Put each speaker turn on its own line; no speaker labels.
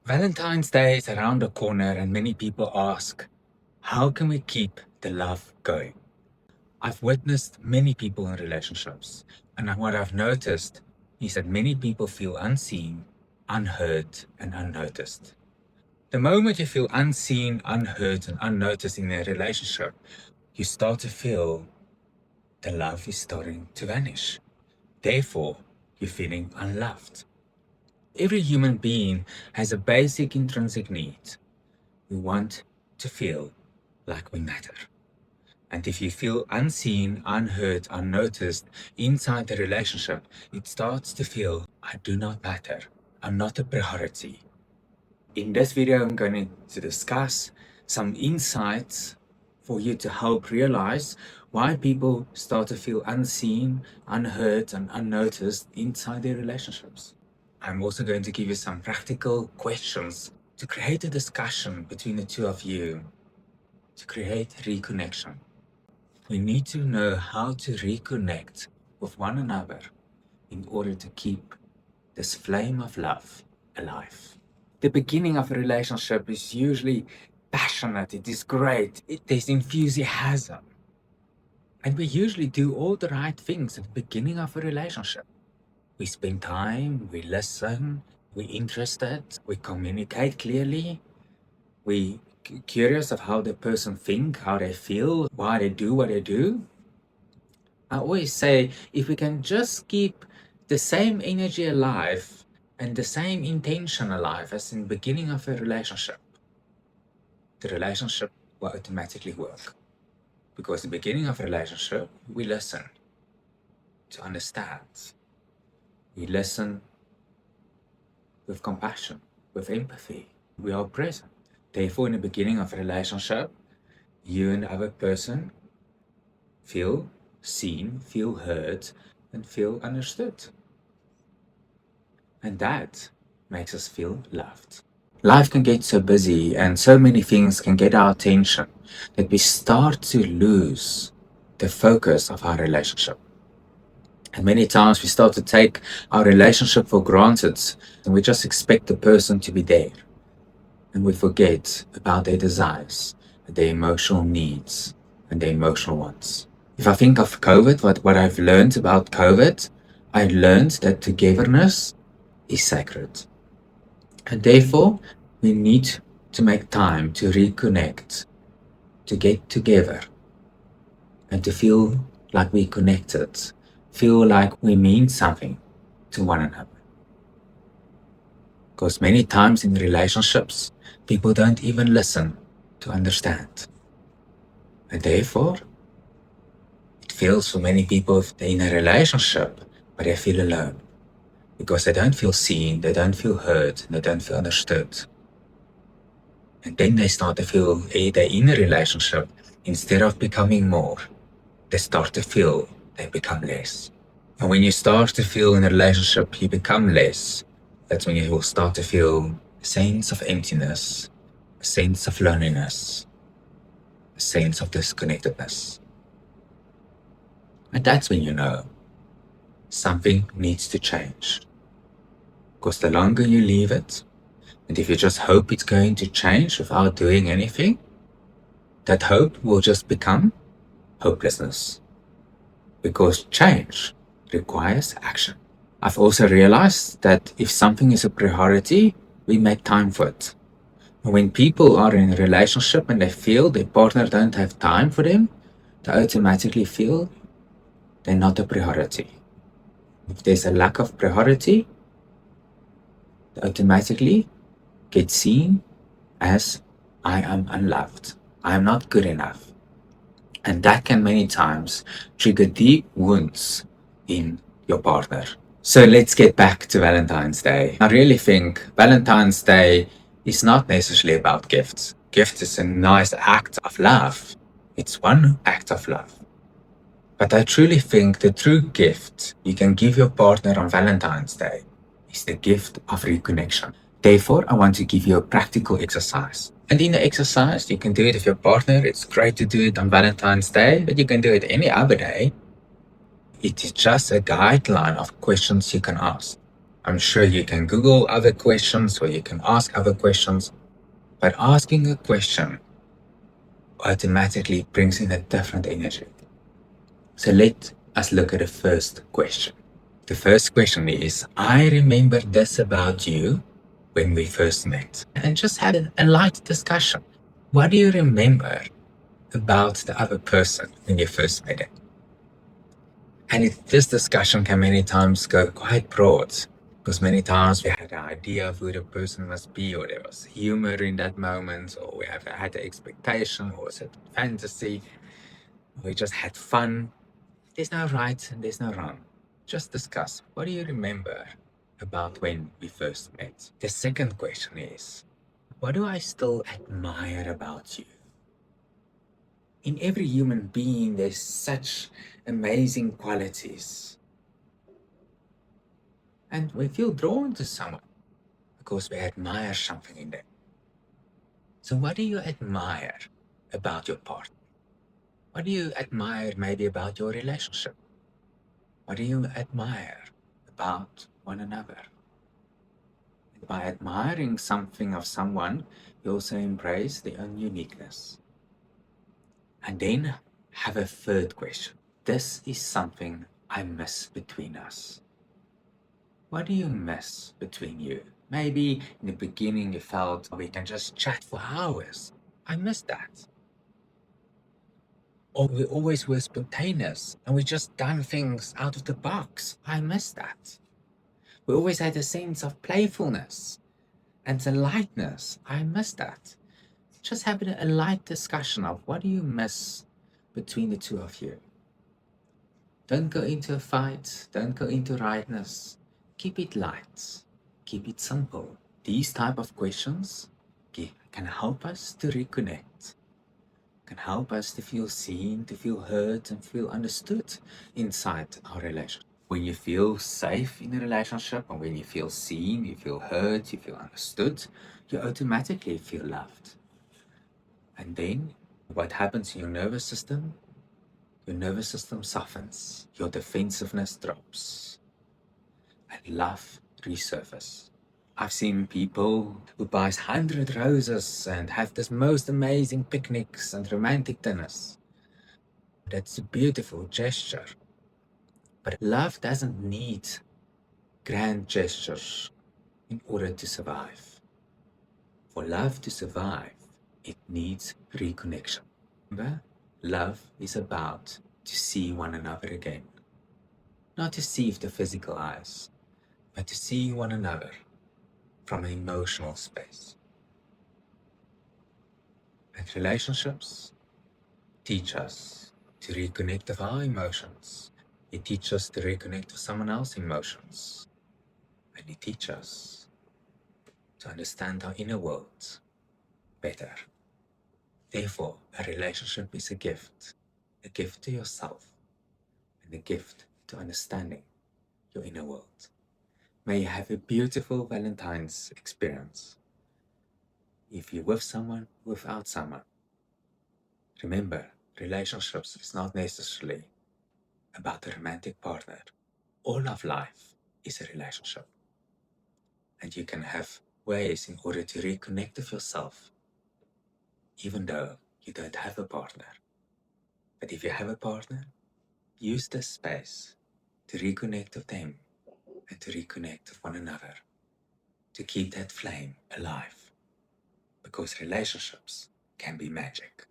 Valentine's Day is around the corner, and many people ask, how can we keep the love going? I've witnessed many people in relationships, and what I've noticed is that many people feel unseen, unheard, and unnoticed. The moment you feel unseen, unheard, and unnoticed in a relationship, you start to feel the love is starting to vanish. Therefore, you're feeling unloved. Every human being has a basic intrinsic need. We want to feel like we matter. And if you feel unseen, unheard, unnoticed inside the relationship, it starts to feel, I do not matter. I'm not a priority. In this video, I'm going to discuss some insights for you to help realize why people start to feel unseen, unheard, and unnoticed inside their relationships. I'm also going to give you some practical questions to create a discussion between the two of you, to create reconnection. We need to know how to reconnect with one another in order to keep this flame of love alive. The beginning of a relationship is usually passionate, it is great, there's enthusiasm. And we usually do all the right things at the beginning of a relationship. We spend time, we listen, we're interested, we communicate clearly, we curious of how the person think, how they feel, why they do what they do. I always say, if we can just keep the same energy alive and the same intention alive as in the beginning of a relationship, the relationship will automatically work. Because in the beginning of a relationship, we listen to understand. We listen with compassion, with empathy. We are present. Therefore, in the beginning of a relationship, you and the other person feel seen, feel heard, and feel understood. And that makes us feel loved. Life can get so busy and so many things can get our attention that we start to lose the focus of our relationship. And many times we start to take our relationship for granted and we just expect the person to be there. And we forget about their desires, their emotional needs, and their emotional wants. If I think of COVID, what I've learned about COVID, I learned that togetherness is sacred. And therefore, we need to make time to reconnect, to get together, and to feel like we're connected, feel like we mean something to one another. Because many times in relationships, people don't even listen to understand. And therefore, it feels for many people they're in a relationship, but they feel alone. Because they don't feel seen, they don't feel heard, they don't feel understood. And then they start to feel they're in a relationship, instead of becoming more, they start to feel they become less. And when you start to feel in a relationship you become less, that's when you will start to feel a sense of emptiness, a sense of loneliness, a sense of disconnectedness. And that's when you know something needs to change. Because the longer you leave it, and if you just hope it's going to change without doing anything, that hope will just become hopelessness. Because change requires action. I've also realized that if something is a priority, we make time for it. When people are in a relationship and they feel their partner don't have time for them, they automatically feel they're not a priority. If there's a lack of priority, they automatically get seen as I am unloved. I am not good enough. And that can many times trigger deep wounds in your partner. So let's get back to Valentine's Day. I really think Valentine's Day is not necessarily about gifts. Gifts is a nice act of love. It's one act of love. But I truly think the true gift you can give your partner on Valentine's Day is the gift of reconnection. Therefore, I want to give you a practical exercise. And in the exercise, you can do it with your partner. It's great to do it on Valentine's Day, but you can do it any other day. It is just a guideline of questions you can ask. I'm sure you can Google other questions or you can ask other questions, but asking a question automatically brings in a different energy. So let us look at the first question. The first question is, I remember this about you when we first met, and just had a light discussion. What do you remember about the other person when you first met him? And this discussion can many times go quite broad, because many times we had an idea of who the person must be, or there was humor in that moment, or we have had an expectation or a certain fantasy, or we just had fun. There's no right and there's no wrong. Just discuss. What do you remember about when we first met? The second question is, what do I still admire about you? In every human being, there's such amazing qualities. And we feel drawn to someone because we admire something in them. So, what do you admire about your partner? What do you admire maybe about your relationship? What do you admire about one another? By admiring something of someone, you also embrace their own uniqueness. And then have a third question. This is something I miss between us. What do you miss between you? Maybe in the beginning you felt we can just chat for hours. I miss that. Or we always were spontaneous and we just done things out of the box. I miss that. We always had a sense of playfulness and the lightness. I miss that. Just having a light discussion of what do you miss between the two of you. Don't go into a fight. Don't go into rightness. Keep it light. Keep it simple. These type of questions can help us to reconnect. Can help us to feel seen, to feel heard, and feel understood inside our relationship. When you feel safe in a relationship, and when you feel seen, you feel heard, you feel understood, you automatically feel loved. And then what happens in your nervous system? Your nervous system softens, your defensiveness drops, and love resurfaces. I've seen people who buy 100 roses and have this most amazing picnics and romantic dinners. That's a beautiful gesture. But love doesn't need grand gestures in order to survive. For love to survive, it needs reconnection. Remember, love is about to see one another again. Not to see with the physical eyes, but to see one another from an emotional space. And relationships teach us to reconnect with our emotions. It teaches us to reconnect with someone else's emotions. And it teaches us to understand our inner world better. Therefore, a relationship is a gift to yourself, and a gift to understanding your inner world. May you have a beautiful Valentine's experience. If you're with someone, without someone, remember, relationships is not necessarily about a romantic partner. All of life is a relationship. And you can have ways in order to reconnect with yourself, even though you don't have a partner. But if you have a partner, use this space to reconnect with them and to reconnect with one another, to keep that flame alive. Because relationships can be magic.